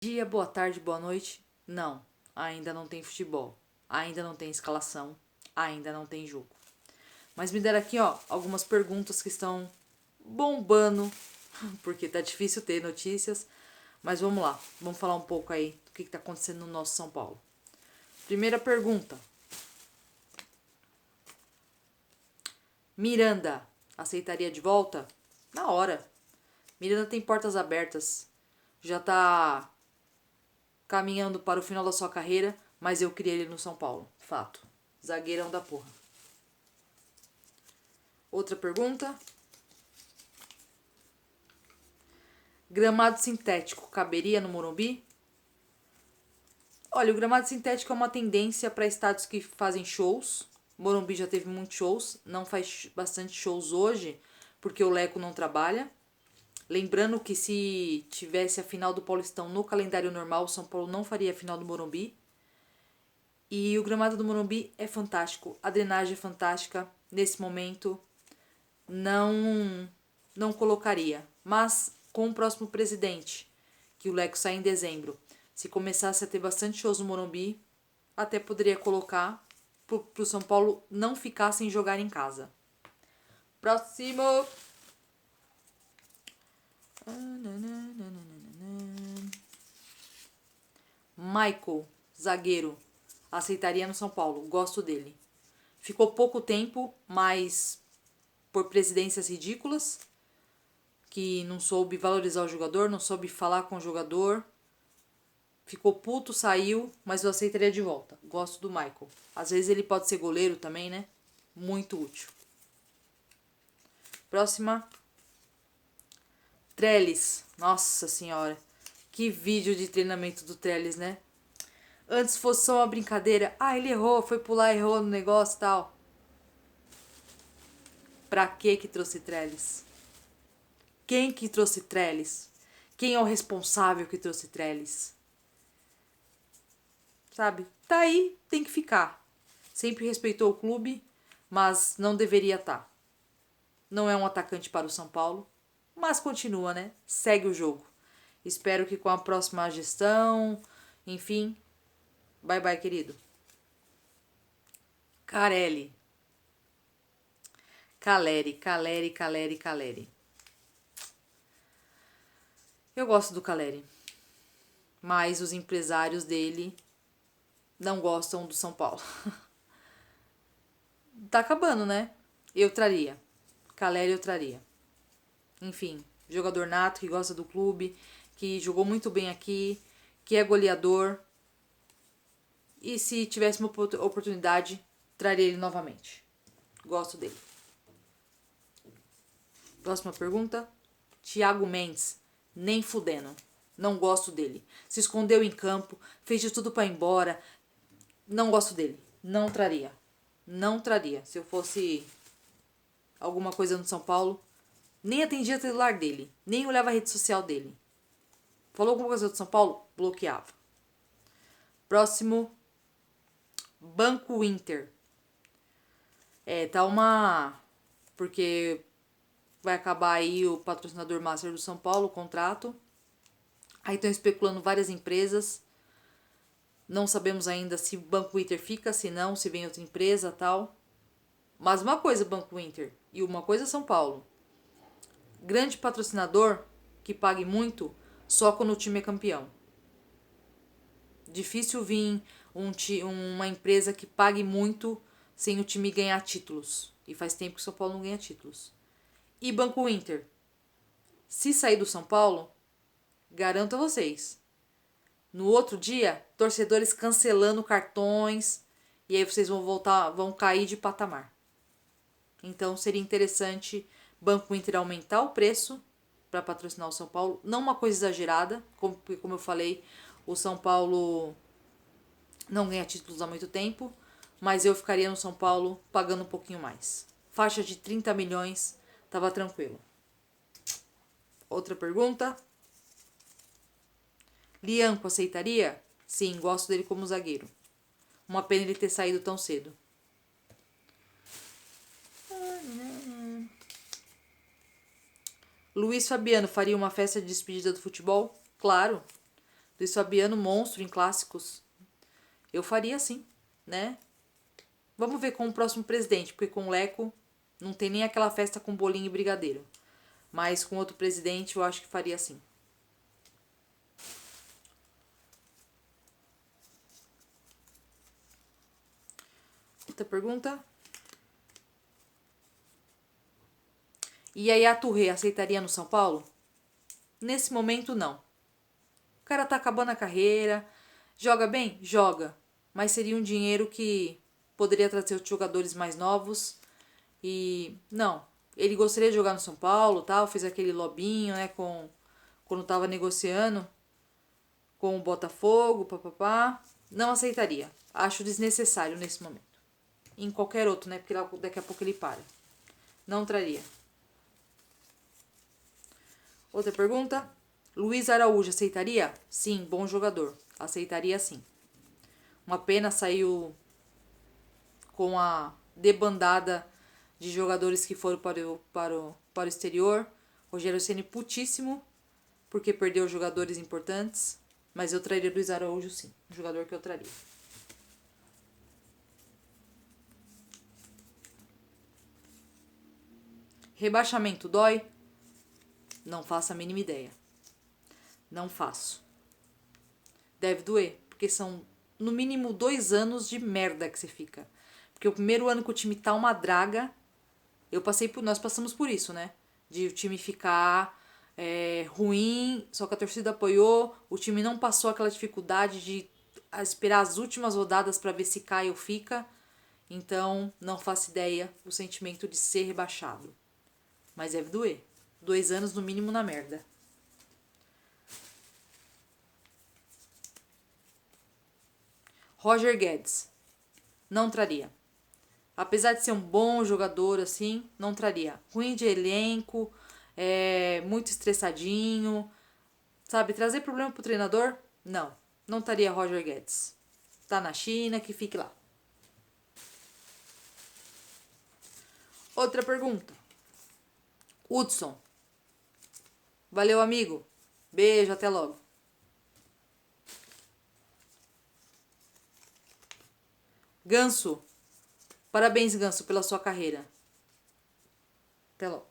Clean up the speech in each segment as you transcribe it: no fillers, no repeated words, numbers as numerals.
Dia, boa tarde, boa noite. Não, ainda não tem futebol. Ainda não tem escalação. Ainda não tem jogo. Mas me deram aqui, ó, algumas perguntas que estão bombando, porque tá difícil ter notícias. Mas vamos lá, vamos falar um pouco aí do que tá acontecendo no nosso São Paulo. Primeira pergunta. Miranda, aceitaria de volta? Na hora. Miranda tem portas abertas. Já tá caminhando para o final da sua carreira, mas eu queria ele no São Paulo. Fato. Zagueirão da porra. Outra pergunta. Gramado sintético caberia no Morumbi? Olha, o gramado sintético é uma tendência para estádios que fazem shows. Morumbi já teve muitos shows, não faz bastante shows hoje, porque o Leco não trabalha. Lembrando que se tivesse a final do Paulistão no calendário normal, o São Paulo não faria a final do Morumbi. E o gramado do Morumbi é fantástico, a drenagem é fantástica. Nesse momento, não colocaria. Mas com o próximo presidente, que o Leco sai em dezembro, se começasse a ter bastante shows no Morumbi, até poderia colocar pro São Paulo não ficar sem jogar em casa. Próximo. Michael, zagueiro, aceitaria no São Paulo, gosto dele. Ficou pouco tempo, mas por presidências ridículas, que não soube valorizar o jogador, não soube falar com o jogador. Ficou puto, saiu, mas eu aceitaria de volta. Gosto do Michael. Às vezes ele pode ser goleiro também, né? Muito útil. Próxima. Trellis. Nossa senhora. Que vídeo de treinamento do Trellis, né? Antes fosse só uma brincadeira. Ah, ele errou, foi pular, errou no negócio e tal. Pra que trouxe Trellis? Quem que trouxe Trellis? Quem é o responsável que trouxe Trellis? Sabe? Tá aí, tem que ficar. Sempre respeitou o clube, mas não deveria estar. Não é um atacante para o São Paulo, mas continua, né? Segue o jogo. Espero que com a próxima gestão, enfim. Bye bye, querido. Carelli. Caleri. Eu gosto do Caleri, mas os empresários dele não gostam do São Paulo. Tá acabando, né? Eu traria. Caleri eu traria. Enfim, jogador nato que gosta do clube, que jogou muito bem aqui, que é goleador. E se tivesse uma oportunidade, traria ele novamente. Gosto dele. Próxima pergunta. Thiago Mendes. Nem fudendo. Não gosto dele. Se escondeu em campo, fez de tudo para ir embora. Não gosto dele. Não traria. Não traria. Se eu fosse alguma coisa no São Paulo, nem atendia o celular dele, nem olhava a rede social dele. Falou alguma coisa do São Paulo? Bloqueava. Próximo. Banco Inter. Tá uma... Porque vai acabar aí o patrocinador master do São Paulo, o contrato. Aí estão especulando várias empresas. Não sabemos ainda se o Banco Inter fica, se não, se vem outra empresa tal. Mas uma coisa Banco Inter e uma coisa São Paulo. Grande patrocinador que pague muito só quando o time é campeão. Difícil vir uma empresa que pague muito sem o time ganhar títulos. E faz tempo que o São Paulo não ganha títulos. E Banco Inter. Se sair do São Paulo, garanto a vocês. No outro dia, torcedores cancelando cartões. E aí vocês vão cair de patamar. Então seria interessante Banco Inter aumentar o preço para patrocinar o São Paulo. Não uma coisa exagerada, como eu falei, o São Paulo não ganha títulos há muito tempo, mas eu ficaria no São Paulo pagando um pouquinho mais. Faixa de 30 milhões, tava tranquilo. Outra pergunta. Lianco aceitaria? Sim, gosto dele como zagueiro. Uma pena ele ter saído tão cedo. Luiz Fabiano faria uma festa de despedida do futebol? Claro. Luiz Fabiano, monstro em clássicos. Eu faria sim, né? Vamos ver com o próximo presidente, porque com o Leco não tem nem aquela festa com bolinho e brigadeiro. Mas com outro presidente eu acho que faria assim. Outra pergunta. E aí a Touré aceitaria no São Paulo? Nesse momento, não. O cara tá acabando a carreira. Joga bem? Joga. Mas seria um dinheiro que poderia trazer os jogadores mais novos. E não. Ele gostaria de jogar no São Paulo, tal. Fez aquele lobinho, né? Quando tava negociando com o Botafogo, papapá. Não aceitaria. Acho desnecessário nesse momento. Em qualquer outro, né? Porque daqui a pouco ele para. Não traria. Outra pergunta. Luiz Araújo aceitaria? Sim, bom jogador. Aceitaria sim. Uma pena saiu com a debandada de jogadores que foram para o exterior. Rogério Ceni putíssimo, porque perdeu jogadores importantes. Mas eu traria Luiz Araújo sim. Um jogador que eu traria. Rebaixamento dói? Não faço a mínima ideia. Não faço. Deve doer, porque são no mínimo 2 anos de merda que você fica. Porque o primeiro ano que o time tá uma draga, nós passamos por isso, né? De o time ficar ruim, só que a torcida apoiou, o time não passou aquela dificuldade de esperar as últimas rodadas para ver se cai ou fica. Então, não faço ideia o sentimento de ser rebaixado. Mas deve doer. 2 anos no mínimo na merda. Roger Guedes. Não traria. Apesar de ser um bom jogador, assim, não traria. Ruim de elenco, muito estressadinho. Sabe, trazer problema pro treinador? Não. Não traria Roger Guedes. Tá na China, que fique lá. Outra pergunta. Hudson. Valeu, amigo. Beijo, até logo. Ganso. Parabéns, Ganso, pela sua carreira. Até logo.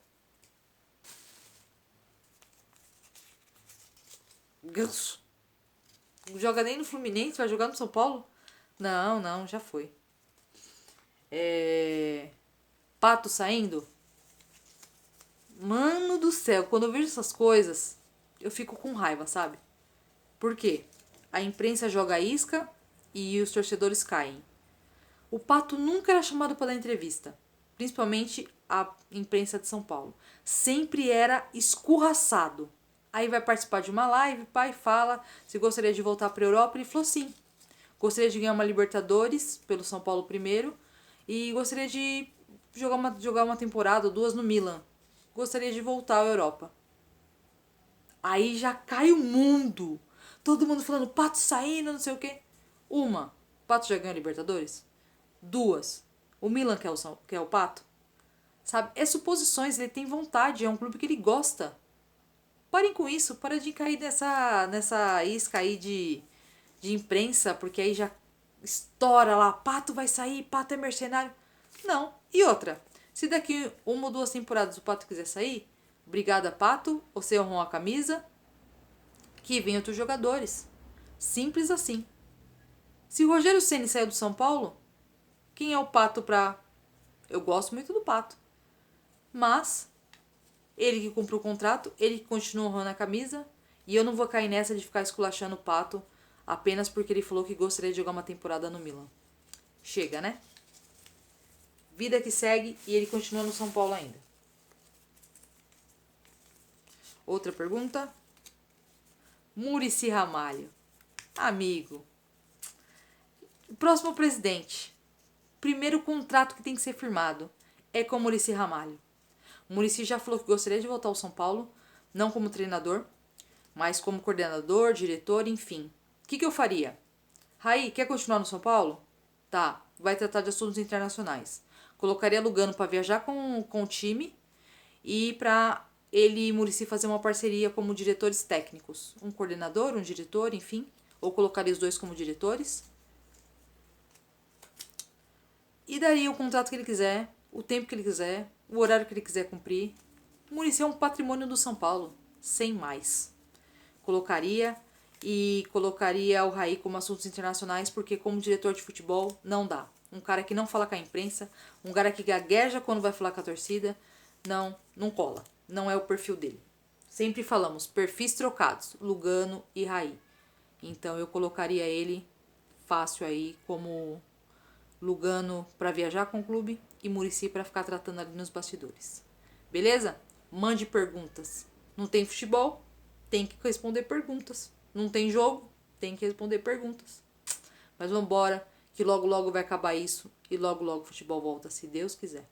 Ganso. Não joga nem no Fluminense, vai jogar no São Paulo? Não, já foi. Pato saindo? Mano do céu, quando eu vejo essas coisas, eu fico com raiva, sabe? Por quê? A imprensa joga a isca e os torcedores caem. O Pato nunca era chamado para dar entrevista, principalmente a imprensa de São Paulo. Sempre era escorraçado. Aí vai participar de uma live, pai fala se gostaria de voltar para a Europa. Ele falou sim. Gostaria de ganhar uma Libertadores pelo São Paulo primeiro e gostaria de jogar uma temporada ou 2 no Milan. Gostaria de voltar à Europa. Aí já cai o mundo. Todo mundo falando, Pato saindo, não sei o quê. Pato já ganhou a Libertadores? 2, o Milan quer o Pato? Sabe? É suposições, ele tem vontade, é um clube que ele gosta. Parem com isso, para de cair nessa isca aí de imprensa, porque aí já estoura lá, Pato vai sair, Pato é mercenário. Não. E outra, se daqui 1 ou 2 temporadas o Pato quiser sair, obrigada, Pato, você honrou a camisa, que vem outros jogadores. Simples assim. Se o Rogério Ceni saiu do São Paulo, quem é o Pato pra... Eu gosto muito do Pato. Mas, ele que cumpriu o contrato, ele que continua honrando a camisa, e eu não vou cair nessa de ficar esculachando o Pato apenas porque ele falou que gostaria de jogar uma temporada no Milan. Chega, né? Vida que segue e ele continua no São Paulo ainda. Outra pergunta. Muricy Ramalho. Amigo. Próximo presidente. Primeiro contrato que tem que ser firmado é com o Muricy Ramalho. O Muricy já falou que gostaria de voltar ao São Paulo, não como treinador, mas como coordenador, diretor, enfim. O que eu faria? Raí, quer continuar no São Paulo? Tá, vai tratar de assuntos internacionais. Colocaria Lugano para viajar com o time e para ele e Muricy fazer uma parceria como diretores técnicos. Um coordenador, um diretor, enfim. Ou colocaria os dois como diretores. E daria o contrato que ele quiser, o tempo que ele quiser, o horário que ele quiser cumprir. O Muricy é um patrimônio do São Paulo, sem mais. Colocaria o Raí como assuntos internacionais, porque como diretor de futebol não dá. Um cara que não fala com a imprensa, um cara que gagueja quando vai falar com a torcida, não cola. Não é o perfil dele. Sempre falamos perfis trocados, Lugano e Raí. Então eu colocaria ele fácil aí como Lugano para viajar com o clube e Muricy para ficar tratando ali nos bastidores. Beleza? Mande perguntas. Não tem futebol? Tem que responder perguntas. Não tem jogo? Tem que responder perguntas. Mas vambora, que logo logo vai acabar isso e logo logo o futebol volta, se Deus quiser.